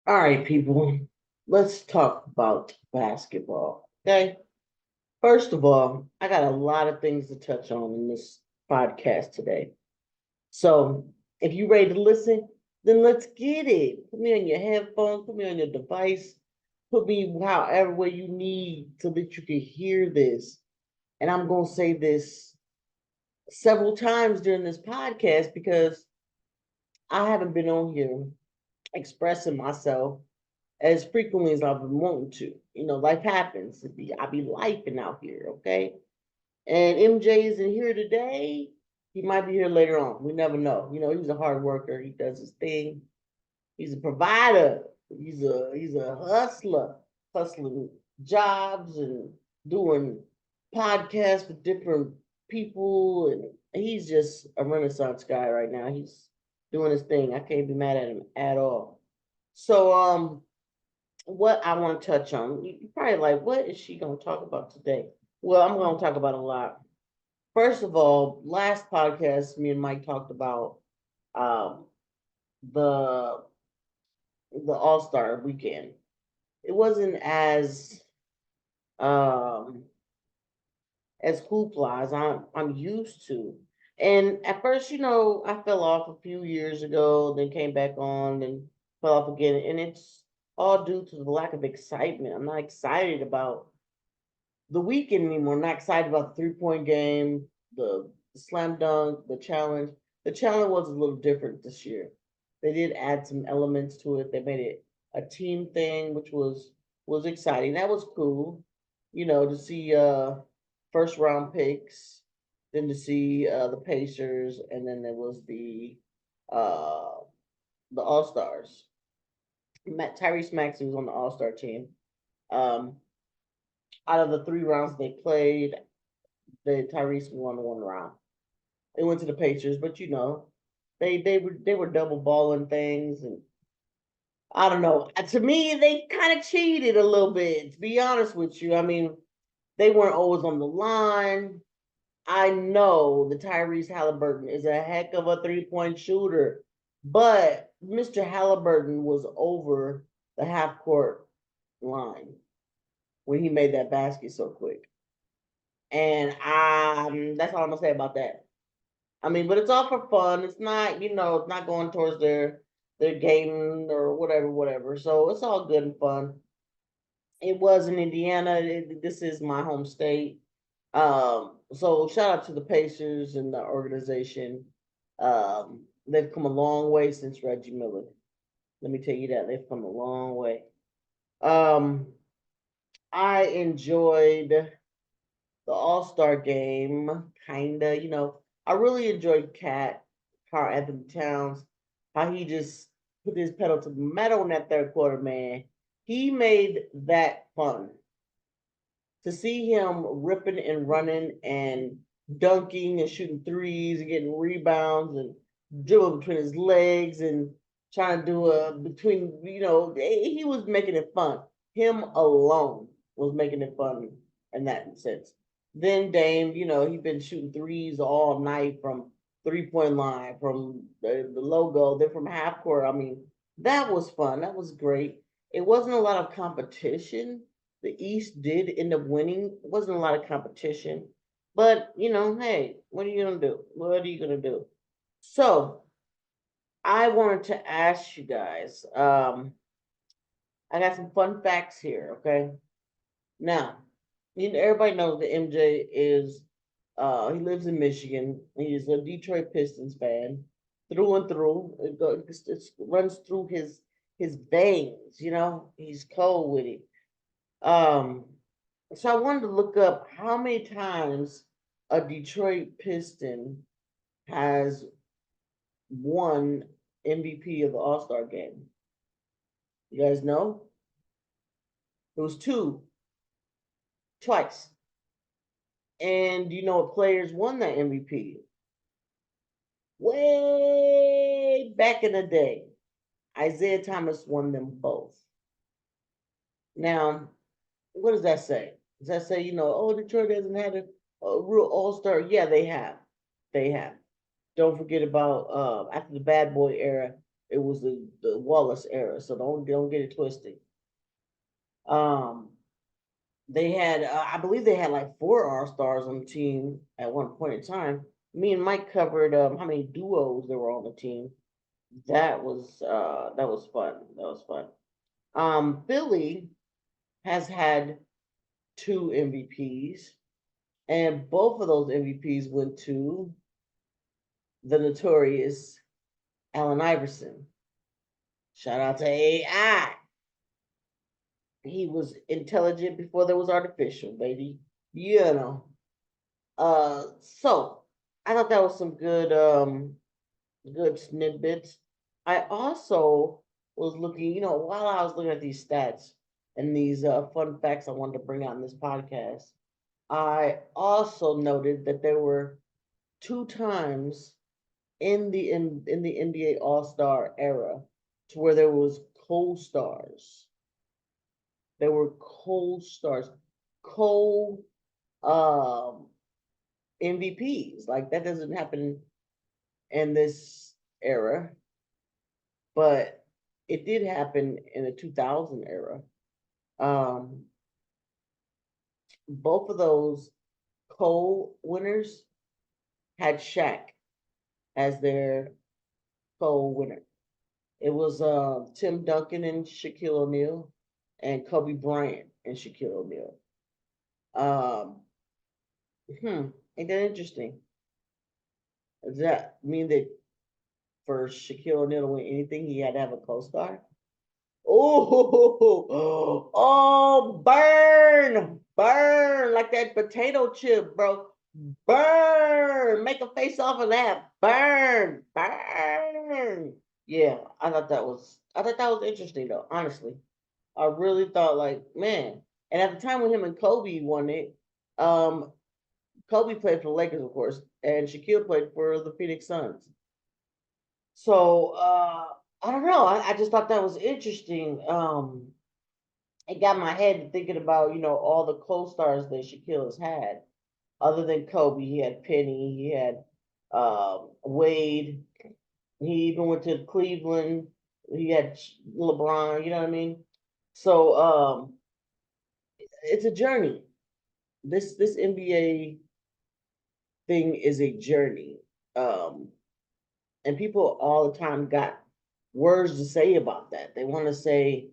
All right, people, let's talk about basketball. Okay. First of all, I got a lot of things to touch on in this podcast today. So if you're ready to listen, then let's get it. Put me on your headphones, put me on your device, put me however way you need so that you can hear this. And I'm going to say this several times during this podcast because I haven't been on here expressing myself as frequently as I've been wanting to. Life happens. I be lifing out here, okay? And MJ isn't here today. He might be here later on. We never know. He's a hard worker. He does his thing. He's a provider. He's a hustler, hustling jobs and doing podcasts with different people. And he's just a renaissance guy right now. He's doing his thing. I can't be mad at him at all. So what I want to touch on. You probably like, what is she going to talk about today? Well, I'm going to talk about a lot. First of all, last podcast, me and Mike talked about um, the All Star weekend. It wasn't um, as hoopla as I'm used to. And at first, I fell off a few years ago, then came back on, and fell off again. And it's all due to the lack of excitement. I'm not excited about the weekend anymore. I'm not excited about the 3-point game, the slam dunk, the challenge. The challenge was a little different this year. They did add some elements to it. They made it a team thing, which was exciting. That was cool, to see first round picks, then to see the Pacers, and then there was uh the All Stars. Tyrese Maxey was on the All Star team. Um, Out of the 3 rounds they played, the Tyrese won one round. They went to the Pacers, but they were double balling things, and I don't know. To me, they kind of cheated a little bit. To be honest with you, I mean, they weren't always on the line. I know the Tyrese Halliburton is a heck of a 3-point shooter, but Mr. Halliburton was over the half court line when he made that basket so quick. And that's all I'm gonna say about that. I mean, but it's all for fun. It's not, it's not going towards their game or whatever, whatever. So it's all good and fun. It was in Indiana. This is my home state. So shout out to the Pacers and the organization. They've come a long way since Reggie Miller. Let me tell you that they've come a long way. Um, I enjoyed the All Star game, kinda. I really enjoyed Carl Anthony Towns, how he just put his pedal to the metal in that third quarter, man. He made that fun to see him ripping and running and dunking and shooting threes and getting rebounds and dribbling between his legs and trying to do a between, he was making it fun. Him alone was making it fun in that sense. Then Dame, he's been shooting threes all night from 3-point line, from the logo, then from half court. I mean, that was fun. That was great. It wasn't a lot of competition. The East did end up winning. It wasn't a lot of competition. But, hey, what are you going to do? What are you going to do? So, I wanted to ask you guys, I got some fun facts here, okay? Now, everybody knows that MJ he lives in Michigan. He's a Detroit Pistons fan through and through. It runs through his veins, he's cold with it. Um, so I wanted to look up how many times a Detroit Piston has won MVP of the All Star game. You guys know? It was two, twice. And do you know what players won that MVP? Way back in the day, Isaiah Thomas won them both. Now, what does that say? Does that say, oh, Detroit hasn't had a real All Star? Yeah, they have. They have. Don't forget about after the Bad Boy era. It was the Wallace era, so don't get it twisted. Um, they had I believe they had like four All Stars on the team at one point in time. Me and Mike covered how many duos there were on the team. That was fun. That was fun. Philly has had two MVPs, and both of those MVPs went to the notorious Allen Iverson. Shout out to AI. He was intelligent before there was artificial, baby. You know. So I thought that was some good snippets. I also was looking, while I was looking at these stats and these fun facts I wanted to bring out in this podcast, I also noted that there were two times in the NBA All Star era to where there was co-stars. There were co-stars, co um MVPs. Like that doesn't happen in this era, but it did happen in the 2000 era. Um, both of those co-winners had Shaq as their co-winner. It was Tim Duncan and Shaquille O'Neal, and Kobe Bryant and Shaquille O'Neal. Um, ain't that interesting? Does that mean that for Shaquille O'Neal to win anything, he had to have a co-star? Oh, oh, burn like that potato chip, bro. Burn, make a face off of that. Burn. Yeah, I thought that was interesting though. Honestly, I really thought like, man. And at the time when him and Kobe won it, um, Kobe played for the Lakers, of course, and Shaquille played for the Phoenix Suns. So I don't know. I just thought that was interesting. It got my head thinking about all the co-stars that Shaquille has had. Other than Kobe, he had Penny, he had Wade. He even went to Cleveland. He had LeBron. You know what I mean? So it's a journey. This NBA thing is a journey. Um, and people all the time got words to say about that. They want to say,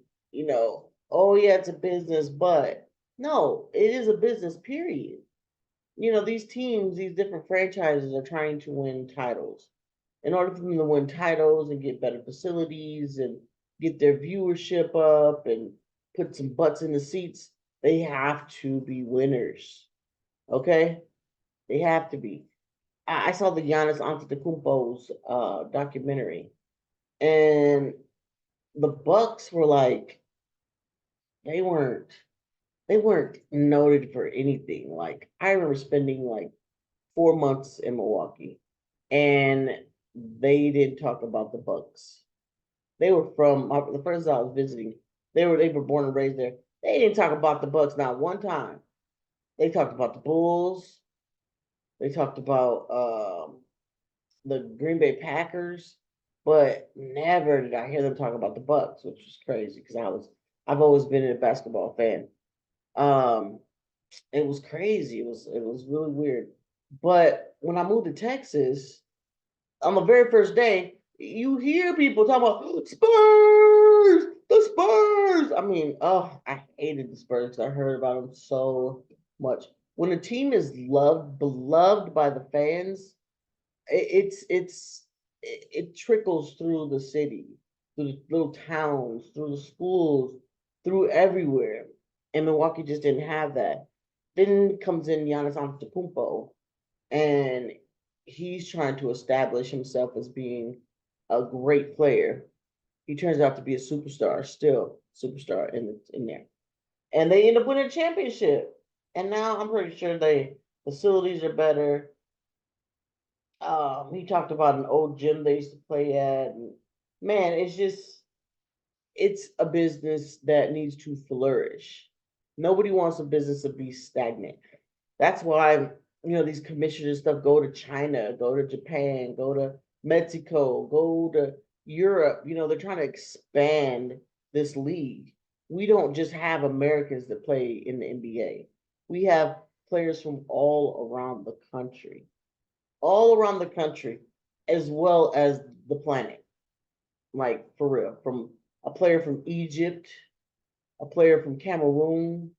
oh yeah, it's a business, but no, it is a business, period. These teams, these different franchises are trying to win titles. In order for them to win titles and get better facilities and get their viewership up and put some butts in the seats, they have to be winners. Okay? They have to be. I saw the Giannis Antetokounmpo's documentary, and the Bucks were like they weren't they weren't noted for anything. Like I remember spending like 4 months in Milwaukee, and they didn't talk about the Bucks. They were from the friends I was visiting. They were born and raised there. They didn't talk about the Bucks not one time. They talked about the Bulls. They talked about the Green Bay Packers, but never did I hear them talk about the Bucks, which was crazy because I've always been a basketball fan. Um, it was crazy. It was really weird. But when I moved to Texas, on the very first day, you hear people talking about Spurs, the Spurs. I mean, oh, I hated the Spurs because I heard about them so much. When a team is beloved by the fans, it trickles through the city, through the little towns, through the schools, through everywhere. And Milwaukee just didn't have that. Then comes in Giannis Antetokounmpo, and he's trying to establish himself as being a great player. He turns out to be a superstar, still superstar in there, and they end up winning a championship. And now I'm pretty sure they facilities are better. He talked about an old gym they used to play at, and man, it's a business that needs to flourish. Nobody wants a business to be stagnant. That's why these commissioners stuff go to China, go to Japan, go to Mexico, go to Europe, they're trying to expand this league. We don't just have Americans that play in the NBA. We have players from all around the country, as well as the planet. Like for real, from a player from Egypt, a player from Cameroon.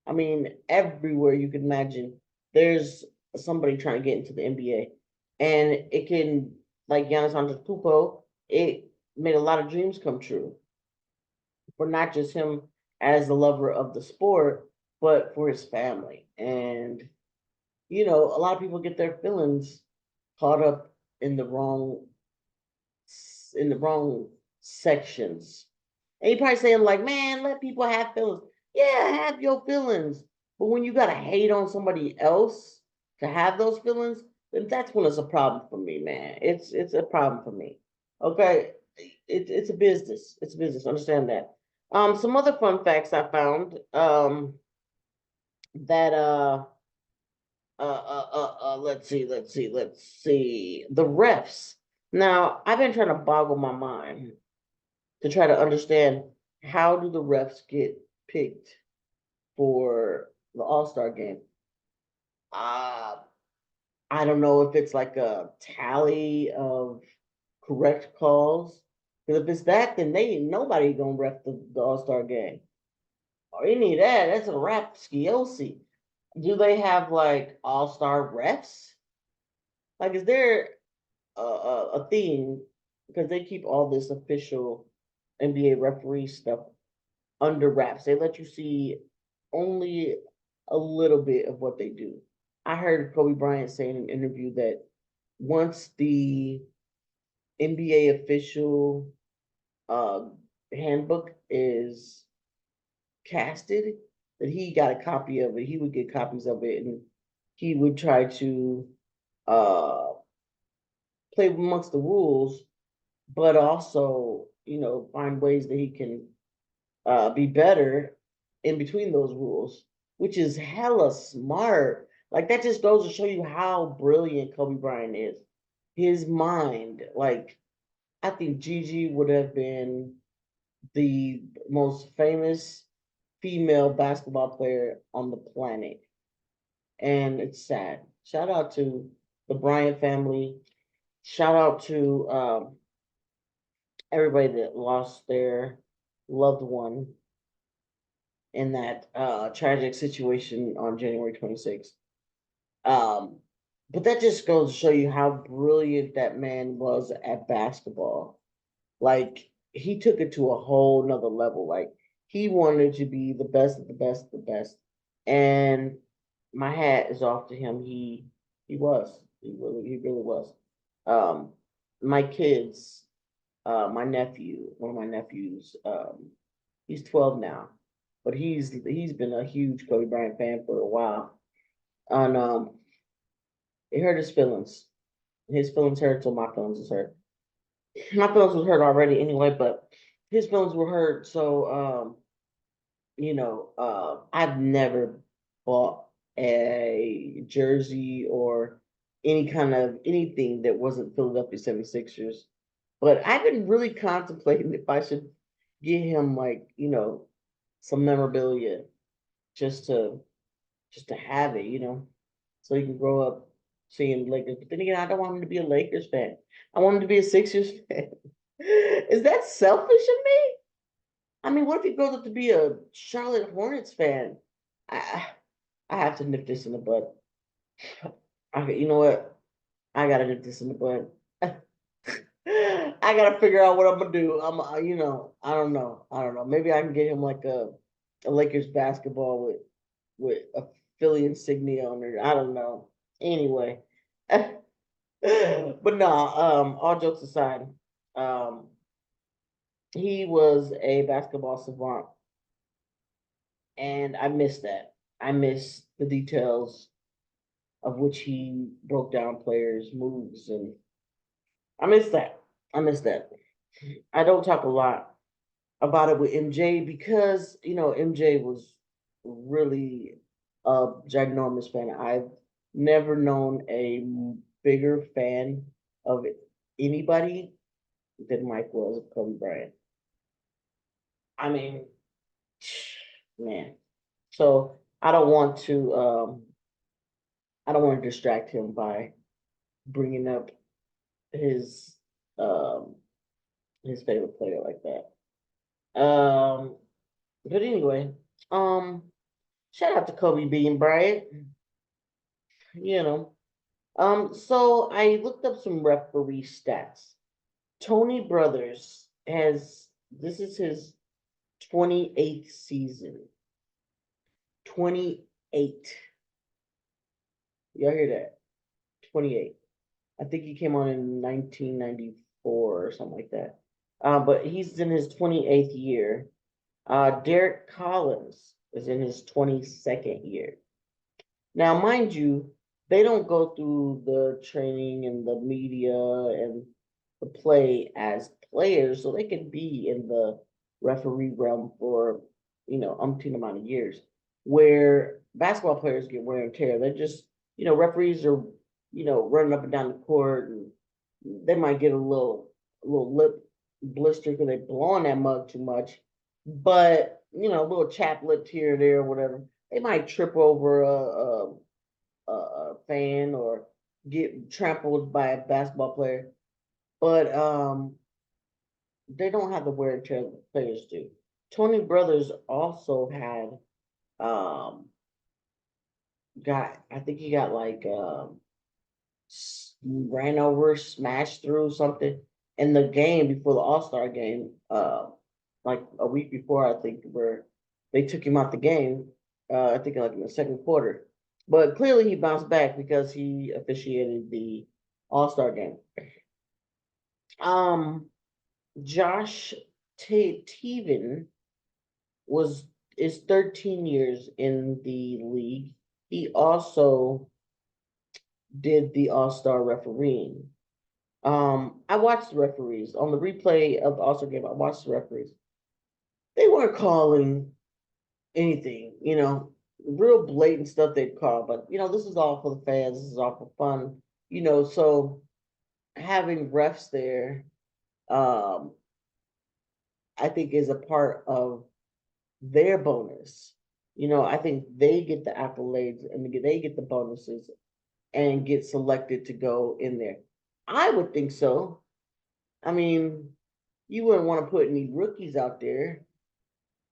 I mean, everywhere you can imagine, there's somebody trying to get into the NBA, and it can, like Giannis Antetokounmpo, it made a lot of dreams come true for not just him as the lover of the sport, but for his family. And a lot of people get their feelings caught up in the wrong sections. And you probably saying like, man, let people have feelings. Yeah, have your feelings. But when you gotta hate on somebody else to have those feelings, then that's when it's a problem for me, man. It's a problem for me. Okay. It's a business. It's a business. Understand that. Some other fun facts I found. That let's see. The refs. Now, I've been trying to boggle my mind to try to understand how do the refs get picked for the All-Star game. Uh, I don't know if it's like a tally of correct calls. Because if it's that, then they ain't nobody gonna ref the All-Star game. Or any of that, that's a rap skiosi. Do they have like all-star refs? Like, is there a thing? Because they keep all this official NBA referee stuff under wraps. They let you see only a little bit of what they do. I heard Kobe Bryant say in an interview that once the NBA official uh, handbook is casted, that he got a copy of it. He would get copies of it, and he would try to uh, play amongst the rules, but also, find ways that he can be better in between those rules, which is hella smart. Like that just goes to show you how brilliant Kobe Bryant is. His mind, like I think Gigi would have been the most famous female basketball player on the planet. And it's sad. Shout out to the Bryant family. Shout out to everybody that lost their loved one in that tragic situation on January 26th. Um, but that just goes to show you how brilliant that man was at basketball. Like he took it to a whole nother level. Like he wanted to be the best of the best of the best. And my hat is off to him. He was. He really was. Um, my kids, one of my nephews, he's 12 now, but he's been a huge Kobe Bryant fan for a while. And it hurt his feelings. His feelings hurt, so my feelings is hurt. My feelings was hurt already anyway, but his feelings were hurt. So I've never bought a jersey or any kind of anything that wasn't Philadelphia 76ers. But I've been really contemplating if I should get him like, some memorabilia just to just to have it, so he can grow up seeing Lakers. But then again, I don't want him to be a Lakers fan. I want him to be a Sixers fan. Is that selfish of me? I mean, what if he grows up to be a Charlotte Hornets fan? I I have to nip this in the bud. Okay, you know what? I gotta nip this in the bud. I gotta figure out what I'm gonna do. I don't know. I don't know. Maybe I can get him like a Lakers basketball with a Philly insignia on it. I don't know. Anyway, but no. All jokes aside, um, he was a basketball savant, and I miss that. I miss the details of which he broke down players' moves, and I miss that. I miss that. I don't talk a lot about it with MJ because MJ was really a ginormous fan. I've never known a bigger fan of anybody than Mike was of Kobe Bryant. I mean, man. So I don't want to distract him by bringing up his um his favorite player like that. But anyway, um, shout out to Kobe Bean Bryant. You know, so I looked up some referee stats. Tony Brothers has this is his 28th season. 28. Y'all hear that? 28. I think he came on in 1994 or something like that. But he's in his 28th year. Derek Collins is in his 22nd year. Now, mind you, they don't go through the training and the media and the play as players, so they can be in the referee realm for, umpteen amount of years. Where basketball players get wear and tear, they're just, referees are, running up and down the court, and they might get a little lip blister because they blow on that mug too much. But, a little chap lipped here or there, or whatever. They might trip over a fan or get trampled by a basketball player, but they don't have the wear and tear that players do. Tony Brothers also had got I think he got like ran over, smashed through something in the game before the All-Star game, like a week before, I think, where they took him out the game, I think like in the second quarter. But clearly he bounced back because he officiated the All-Star game. Um, Josh Teven was is 13 years in the league. He also did the All-Star refereeing. I watched the referees on the replay of the All-Star game. I watched the referees. They weren't calling anything, real blatant stuff they'd call, but this is all for the fans, this is all for fun, so having refs there, um, I think is a part of their bonus. I think they get the accolades and they get the bonuses and get selected to go in there. I would think so. I mean, you wouldn't want to put any rookies out there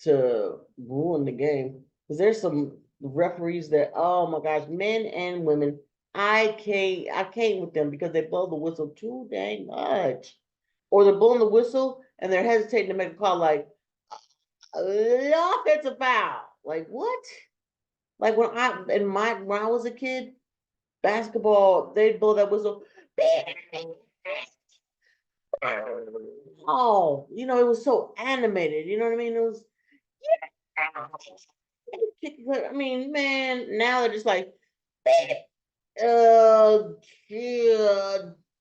to ruin the game because there's some referees that, oh my gosh, men and women, I can't with them because they blow the whistle too dang much, or they're blowing the whistle and they're hesitating to make a call like offensive foul. Like what? Like when I was a kid, basketball, they'd blow that whistle. Oh, it was so animated. You know what I mean? It was. I mean, man, now they're just like, yeah,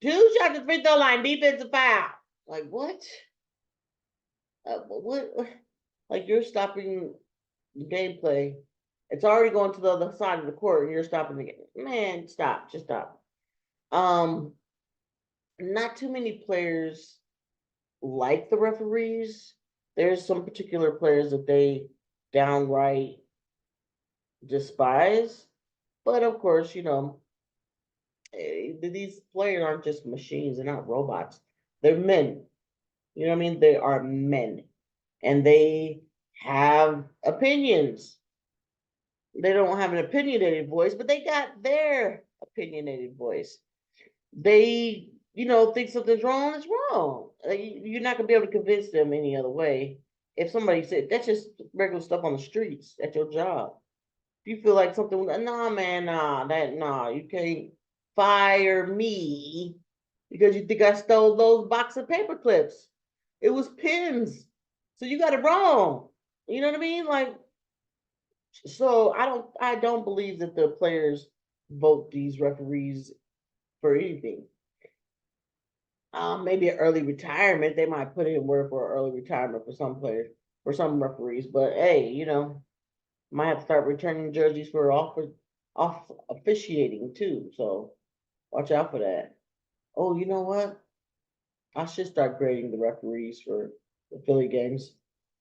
two shots at the free throw line, defensive foul. Like what? What? Like you're stopping the gameplay. It's already going to the other side of the court, and you're stopping the game. Man, stop! Just stop. Um, not too many players like the referees. There's some particular players that they downright despise. But of course, these players aren't just machines, they're not robots. They're men. You know what I mean? They are men. And they have opinions. They don't have an opinionated voice, but they got their opinionated voice. They, think something's wrong, it's wrong. You're not gonna be able to convince them any other way. If somebody said that's just regular stuff on the streets at your job, if you feel like something, nah, man, nah, you can't fire me because you think I stole those box of paper clips. It was pins, so you got it wrong. You know what I mean? Like, so I don't believe that the players vote these referees for anything. Maybe an early retirement. They might put in word for early retirement for some players, for some referees. But hey, might have to start returning jerseys for off officiating too. So watch out for that. Oh, you know what? I should start grading the referees for the Philly games.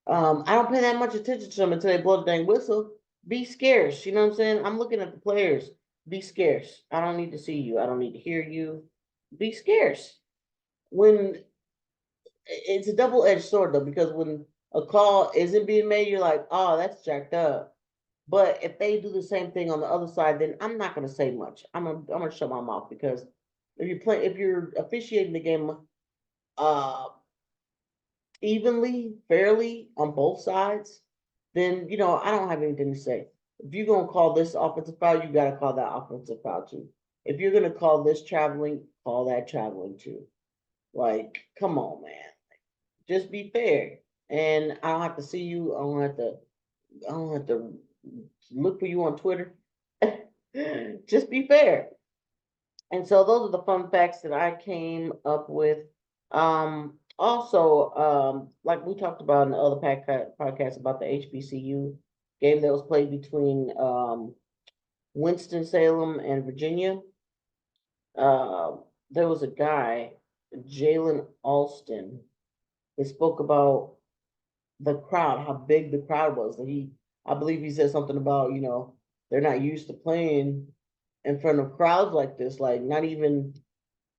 I don't pay that much attention to them until they blow the dang whistle. Be scarce, you know what I'm saying? I'm looking at the players. Be scarce. I don't need to see you. I don't need to hear you. Be scarce. When it's a double-edged sword though, because when a call isn't being made, you're like, oh, that's jacked up. But if they do the same thing on the other side, then I'm not gonna say much. I'm gonna shut my mouth because if you're officiating the game uh evenly, fairly on both sides, then I don't have anything to say. If you're gonna call this offensive foul, you gotta call that offensive foul too. If you're gonna call this traveling, call that traveling too. Like, come on, man. Just be fair. And I don't have to see you. I don't have to look for you on Twitter. Just be fair. And so those are the fun facts that I came up with. Also, like we talked about in the other podcast about the HBCU game that was played between Winston-Salem and Virginia. Uh, there was a guy, Jalen Alston, that spoke about the crowd, how big the crowd was. And I believe he said something about, they're not used to playing in front of crowds like this, like not even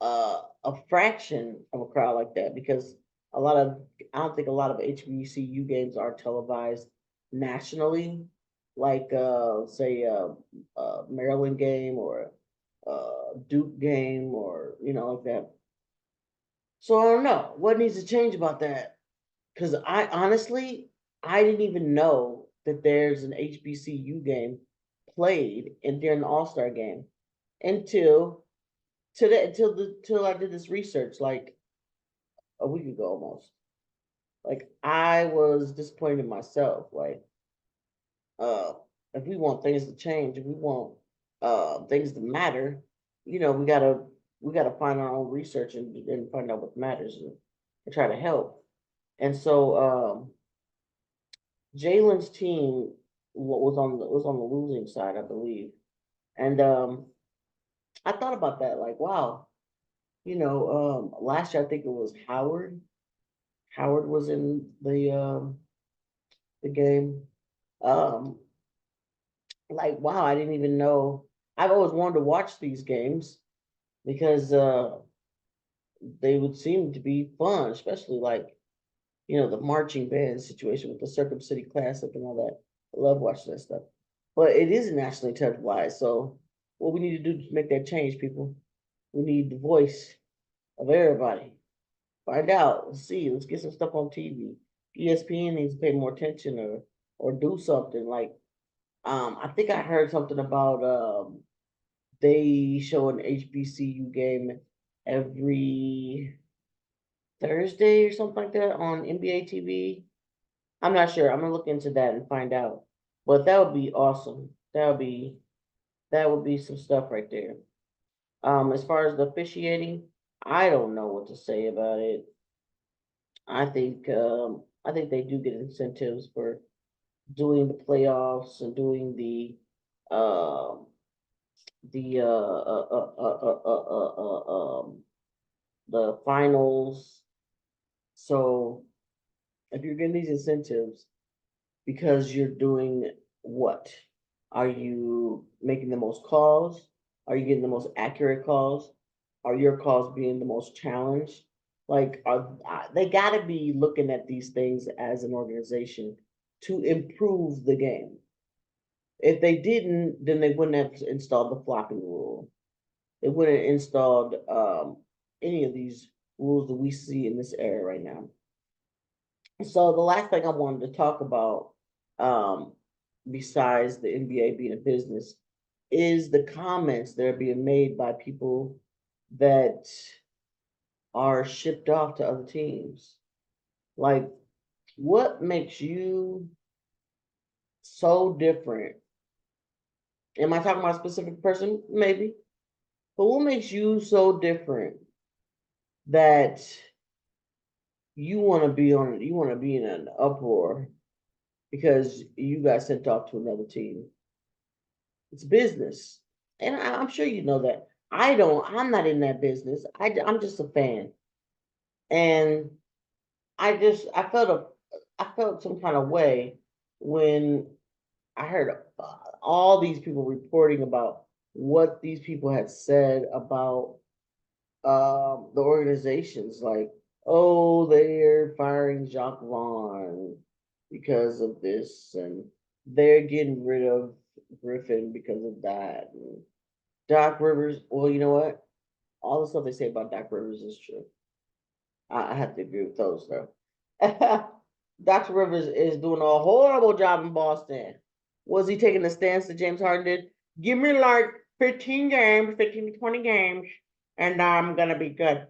a fraction of a crowd like that, because a lot of I don't think a lot of HBCU games are televised nationally, like say Maryland game or Duke game or like that. So I don't know what needs to change about that, because I honestly I didn't even know that there's an HBCU game played in during the All Star game until today, until I did this research like a week ago almost. Like I was disappointed in myself. Like uh, if we want things to change, if we want things to matter, we gotta find our own research and find out what matters and try to help. And so Jalen's team was on the losing side, I believe. And I thought about that, like, wow, last year I think it was Howard. Howard was in the game. Um, like, wow, I didn't even know. I've always wanted to watch these games because they would seem to be fun, especially like the marching band situation with the Circuit City Classic and all that. I love watching that stuff. But it is nationally televised, so what we need to do to make that change, people, we need the voice of everybody. Find out, let's see, let's get some stuff on TV. ESPN needs to pay more attention or do something like I think I heard something about they show an HBCU game every Thursday or something like that on NBA TV. I'm not sure. I'm gonna look into that and find out. But that would be awesome. That would be some stuff right there. As far as the officiating, I don't know what to say about it. I think they do get incentives for doing the playoffs and doing um the the finals. So if you're getting these incentives because you're doing what? Are you making the most calls? Are you getting the most accurate calls? Are your calls being the most challenged? Like, they got to be looking at these things as an organization to improve the game. If they didn't, then they wouldn't have installed the flopping rule. They wouldn't have installed any of these rules that we see in this era right now. So the last thing I wanted to talk about, um, besides the NBA being a business, is the comments that are being made by people that are shipped off to other teams. Like, what makes you so different? Am I talking about a specific person? Maybe. But what makes you so different that you want to be in an uproar because you got sent off to another team? It's business. And I'm sure you know that. I'm not in that business. I'm just a fan. And I felt some kind of way when I heard all these people reporting about what these people had said about the organizations, like, oh, they're firing Jacques Vaughn because of this, and they're getting rid of Griffin because of that. And Doc Rivers, well, you know what? All the stuff they say about Doc Rivers is true. I have to agree with those though. Dr. Rivers is doing a horrible job in Boston. Was he taking the stance that James Harden did? Give me like 15 games, 15 to 20 games, and I'm gonna be good.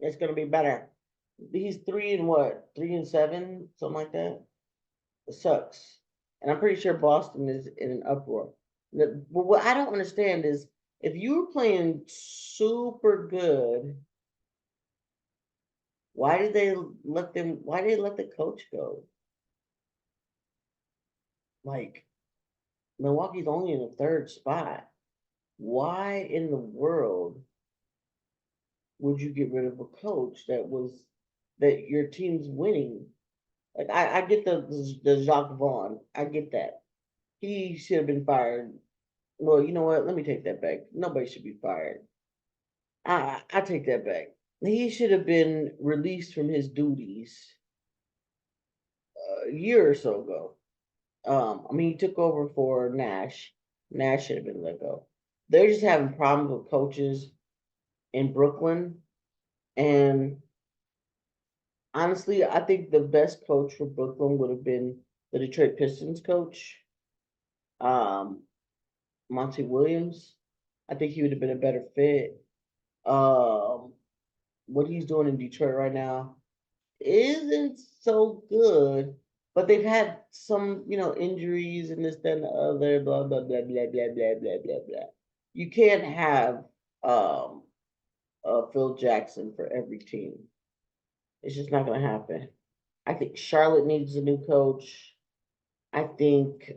It's gonna be better. He's 3-7, something like that. It sucks. And I'm pretty sure Boston is in an uproar. But what I don't understand is if you were playing super good, why did they let the coach go? Like, Milwaukee's only in the third spot. Why in the world would you get rid of a coach that your team's winning? Like, I get the Jacques Vaughn. I get that. He should have been fired. Well, you know what? Let me take that back. Nobody should be fired. I take that back. He should have been released from his duties a year or so ago. I mean, he took over for Nash. Nash should have been let go. They're just having problems with coaches in Brooklyn. And honestly, I think the best coach for Brooklyn would have been the Detroit Pistons coach, um, Monty Williams. I think he would have been a better fit. Um, what he's doing in Detroit right now isn't so good, but they've had some, injuries and this, that, and the other, blah, blah, blah, blah, blah, blah, blah, blah, blah. You can't have um, Phil Jackson for every team. It's just not going to happen. I think Charlotte needs a new coach. I think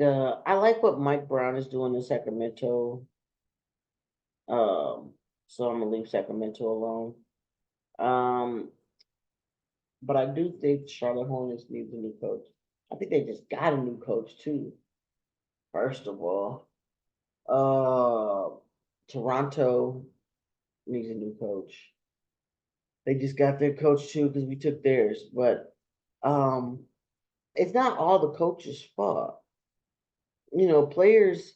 I like what Mike Brown is doing in Sacramento. Um, so I'm gonna leave Sacramento alone. Um, but I do think Charlotte Hornets needs a new coach. I think they just got a new coach too. First of all, uh, Toronto needs a new coach. They just got their coach too because we took theirs. But um, it's not all the coach's fault. Players,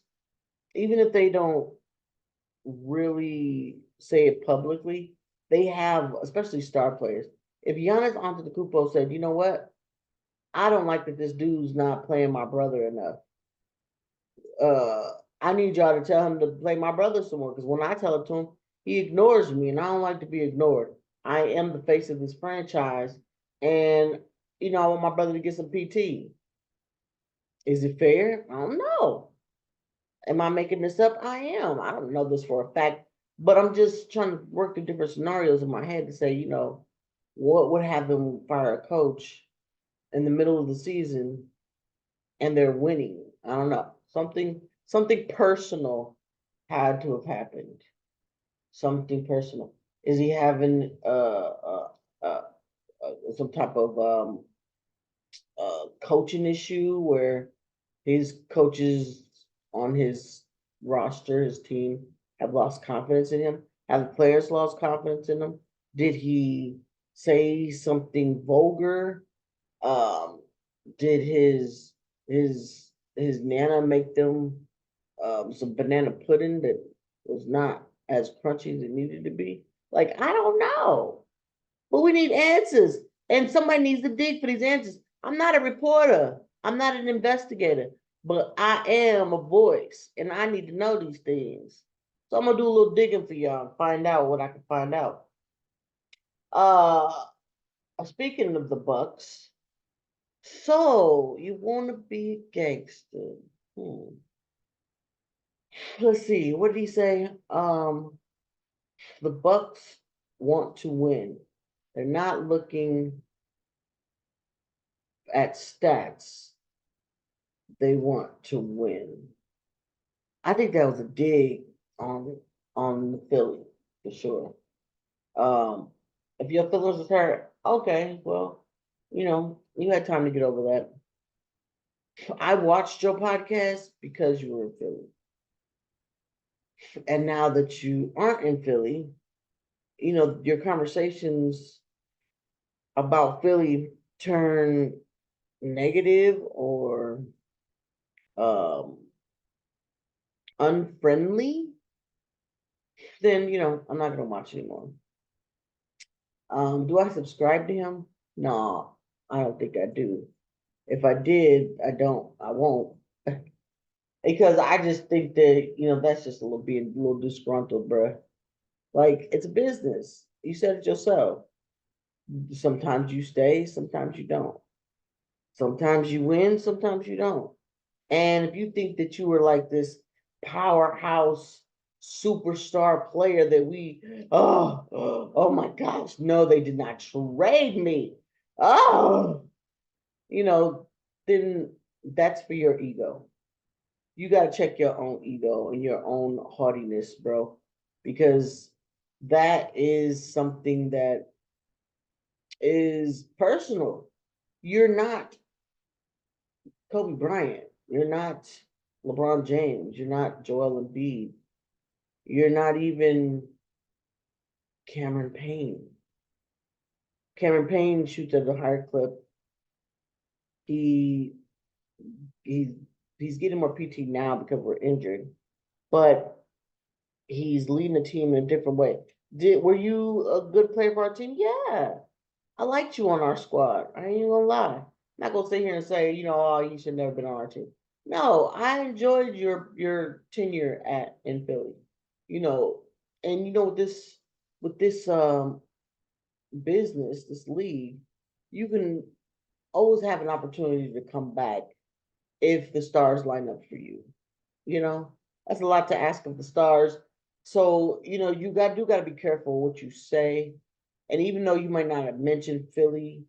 even if they don't really say it publicly, they have, especially star players. If Giannis Antetokounmpo said, "You know what? I don't like that this dude's not playing my brother enough. Uh, I need y'all to tell him to play my brother some more." Because when I tell it to him, he ignores me, and I don't like to be ignored. I am the face of this franchise, and I want my brother to get some PT. Is it fair? I don't know. Am I making this up? I am. I don't know this for a fact, but I'm just trying to work the different scenarios in my head to say, what would have them fire a coach in the middle of the season and they're winning? I don't know. Something personal had to have happened. Something personal. Is he having uh, some type of coaching issue where his coaches on his roster, his team, have lost confidence in him? Have the players lost confidence in him? Did he say something vulgar? Um, did his nana make them some banana pudding that was not as crunchy as it needed to be? Like, I don't know. But we need answers. And somebody needs to dig for these answers. I'm not a reporter. I'm not an investigator. But I am a voice. And I need to know these things. So I'm gonna do a little digging for y'all and find out what I can find out. Uh Speaking of the Bucks, so you wanna be a gangster. Hmm. Let's see, what did he say? The Bucks want to win. They're not looking at stats. They want to win. I think that was a dig on on the Philly for sure. Um, if your feelings was hurt, okay, well, you had time to get over that. I watched your podcast because you were in Philly. And now that you aren't in Philly, your conversations about Philly turn negative or um, unfriendly, then, I'm not going to watch anymore. Do I subscribe to him? No, I don't think I do. If I did, I won't. Because I just think that, that's just a little being a little disgruntled, bruh. Like, it's a business. You said it yourself. Sometimes you stay, sometimes you don't. Sometimes you win, sometimes you don't. And if you think that you were like this powerhouse superstar player that oh my gosh, no, they did not trade me. Oh, you know, then that's for your ego. You got to check your own ego and your own haughtiness, bro, because that is something that is personal. You're not Kobe Bryant. You're not LeBron James. You're not Joel Embiid. You're not even Cameron Payne. Cameron Payne shoots at a higher clip. He he's he's getting more PT now because we're injured, but he's leading the team in a different way. Were you a good player for our team? Yeah, I liked you on our squad. I ain't even gonna lie. I'm not gonna sit here and say, oh, you should never been on our team. No, I enjoyed your tenure at in Philly. You know, and with this business, this league, you can always have an opportunity to come back if the stars line up for you. You know, that's a lot to ask of the stars. So, you got to be careful what you say. And even though you might not have mentioned Philly,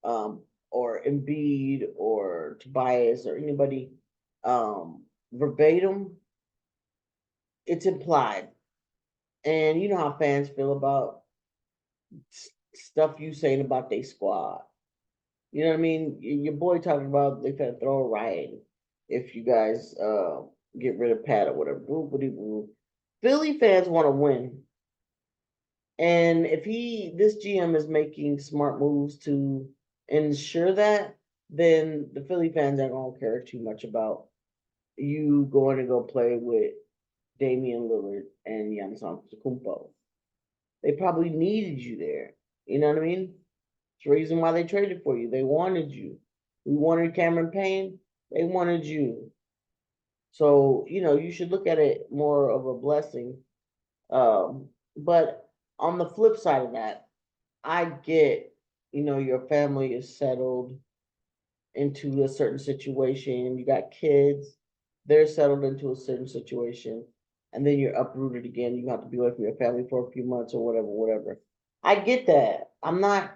or Embiid or Tobias or anybody verbatim, it's implied. And you know how fans feel about stuff you saying about their squad. You know what I mean? Your boy talking about they finna throw a riot if you guys get rid of Pat or whatever. Boo. Philly fans want to win. And if this GM is making smart moves to ensure that, then the Philly fans aren't gonna care too much about you going to go play with Damian Lillard and Giannis Antetokounmpo. They probably needed you there. You know what I mean? It's the reason why they traded for you. They wanted you. We wanted Cameron Payne. They wanted you. So, you should look at it more of a blessing. But on the flip side of that, I get, your family is settled into a certain situation. You got kids, they're settled into a certain situation, and then you're uprooted again. You have to be away from your family for a few months or whatever. I get that. I'm not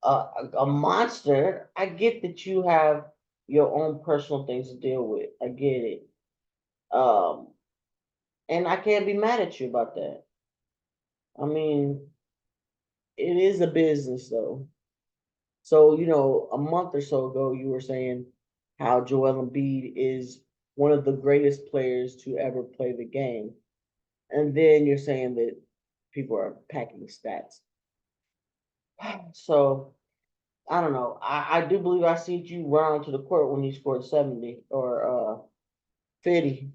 a monster. I get that you have your own personal things to deal with. I get it. Um, and I can't be mad at you about that. I mean, it is a business though. So, a month or so ago, you were saying how Joel Embiid is one of the greatest players to ever play the game. And then you're saying that people are packing stats. So, I don't know. I do believe I seen you run onto the court when you scored 70 or 50.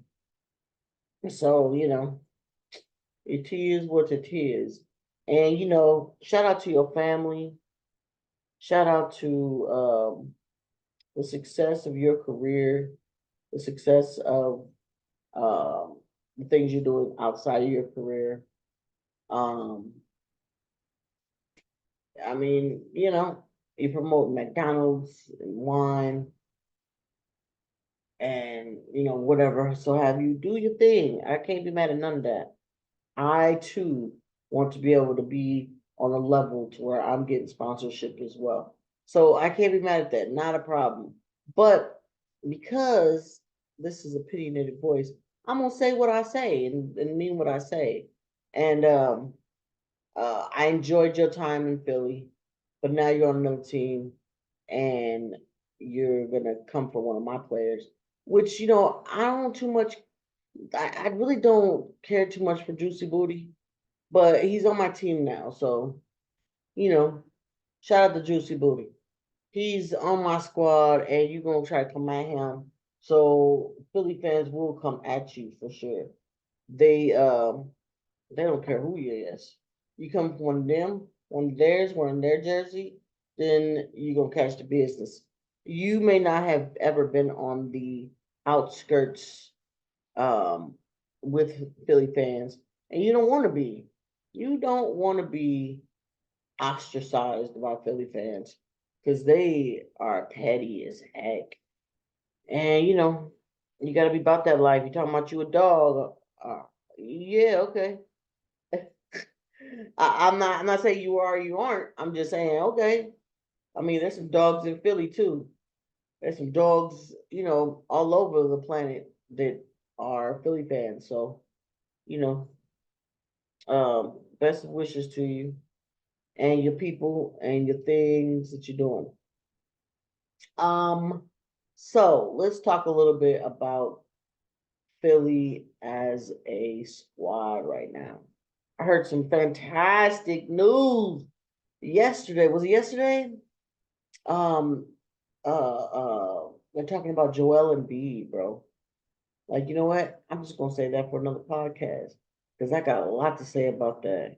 So, it is what it is. And, shout out to your family. Shout out to the success of your career, the success of um, the things you're doing outside of your career. Um, I mean, you promote McDonald's and wine and whatever. So have you do your thing. I can't be mad at none of that. I too want to be able to be on a level to where I'm getting sponsorship as well. So I can't be mad at that. Not a problem. But because this is a opinionated voice, I'm gonna say what I say and mean what I say. And I enjoyed your time in Philly, but now you're on another team, and you're gonna come for one of my players. Which I don't too much. I really don't care too much for Juicy Booty, but he's on my team now, so you know, shout out to Juicy Booty. He's on my squad, and you're gonna try to come at him. So Philly fans will come at you for sure. They um they don't care who you is. You come from one of them, one of theirs, wearing their jersey, then you gonna catch the business. You may not have ever been on the outskirts um with Philly fans, and you don't want to be. You don't want to be ostracized by Philly fans because they are petty as heck. And you got to be about that life. You talking about you a dog? Yeah, okay. I'm not saying you are or you aren't. I'm just saying okay. I mean, there's some dogs in Philly too. There's some dogs, all over the planet that are Philly fans. So, you know, best of wishes to you and your people and your things that you're doing. Um, so let's talk a little bit about Philly as a squad right now. I heard some fantastic news yesterday. Was it yesterday? Um, they're talking about Joel Embiid, bro. Like, you know what? I'm just gonna say that for another podcast because I got a lot to say about that.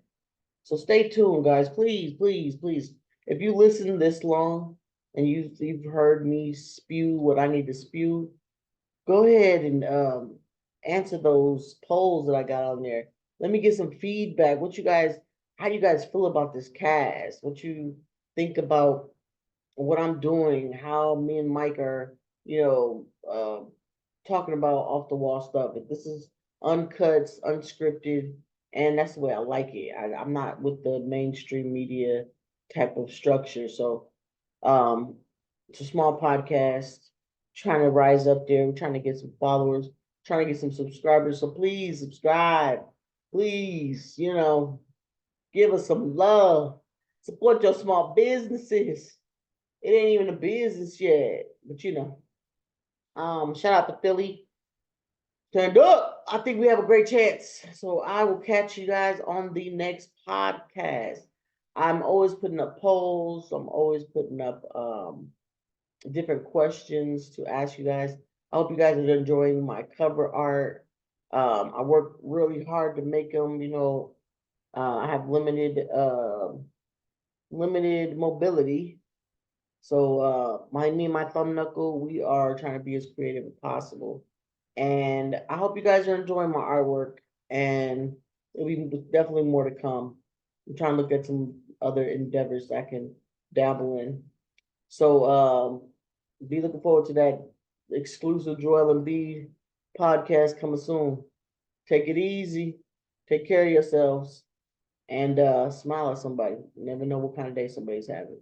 So stay tuned, guys. Please, please, please. If you listen this long and you've heard me spew what I need to spew, go ahead and answer those polls that I got on there. Let me get some feedback. How you guys feel about this cast? What you think about what I'm doing? How me and Mike are, talking about off the wall stuff. If this is uncut, unscripted, and that's the way I like it. I'm not with the mainstream media type of structure. So um, it's a small podcast, trying to rise up there. We're trying to get some followers, trying to get some subscribers. So please subscribe. Please, give us some love. Support your small businesses. It ain't even a business yet, but shout out to Philly. Turned up. I think we have a great chance. So I will catch you guys on the next podcast. I'm always putting up polls. I'm always putting up different questions to ask you guys. I hope you guys are enjoying my cover art. I work really hard to make them. I have limited mobility, so me and my thumb knuckle, we are trying to be as creative as possible. And I hope you guys are enjoying my artwork. And there'll be definitely more to come. I'm trying to look at some other endeavors that I can dabble in. So be looking forward to that exclusive Joel Embiid podcast coming soon. Take it easy. Take care of yourselves and smile at somebody. You never know what kind of day somebody's having.